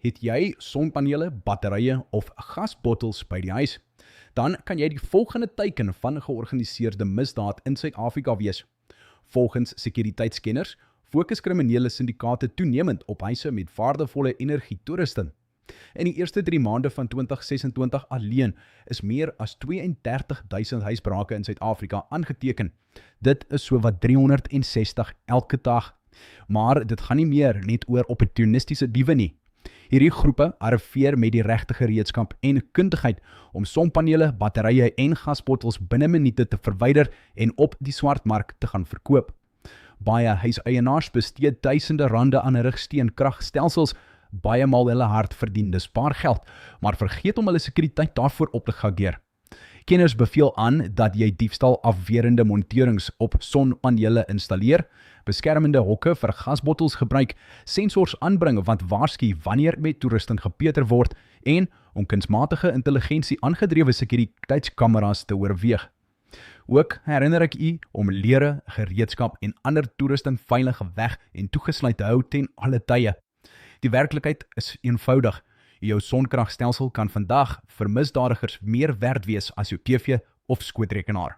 Het jy sonpanele, batterye of gasbottels by die huis? Dan kan jy die volgende teiken van georganiseerde misdaad in Suid-Afrika wees. Volgens sekuriteitskenners fokus kriminele syndikaate toenemend op huise met waardevolle energietoerusting. In die eerste 3 maande van 2026 alleen is meer as 32.000 huisbrake in Suid-Afrika aangeteken. Dit is sowat 360 elke dag. Maar dit gaan nie meer net oor opportunistiese diewe nie. Hierdie groepe arriveer met die regte gereedskap en kundigheid om sonpanele, batterye en gasbottels binne minute te verwyder en op die swartmark te gaan verkoop. Baie huiseienaars bestee duisende rande aan rigsteenkragstelsels, baie maal hulle hardverdiende spaargeld, maar vergeet om hulle sekuriteit daarvoor op te gageer. Kenners beveel aan dat jy diefstal afwerende monterings op sonpanele installeer, beskermende hokke vir gasbottels gebruik, sensors aanbring wat waarsku wanneer met toerusting gepeter word en om kunsmatige intelligensie aangedrewe sekuriteitskamera's te oorweeg. Ook herinner ek u om lere, gereedskap en ander toerusting veilig weg en toegesluit te hou ten alle tye. Die werklikheid is eenvoudig. Jou sonkragstelsel kan vandag vir misdadigers meer werd wees as jou TV of skootrekenaar.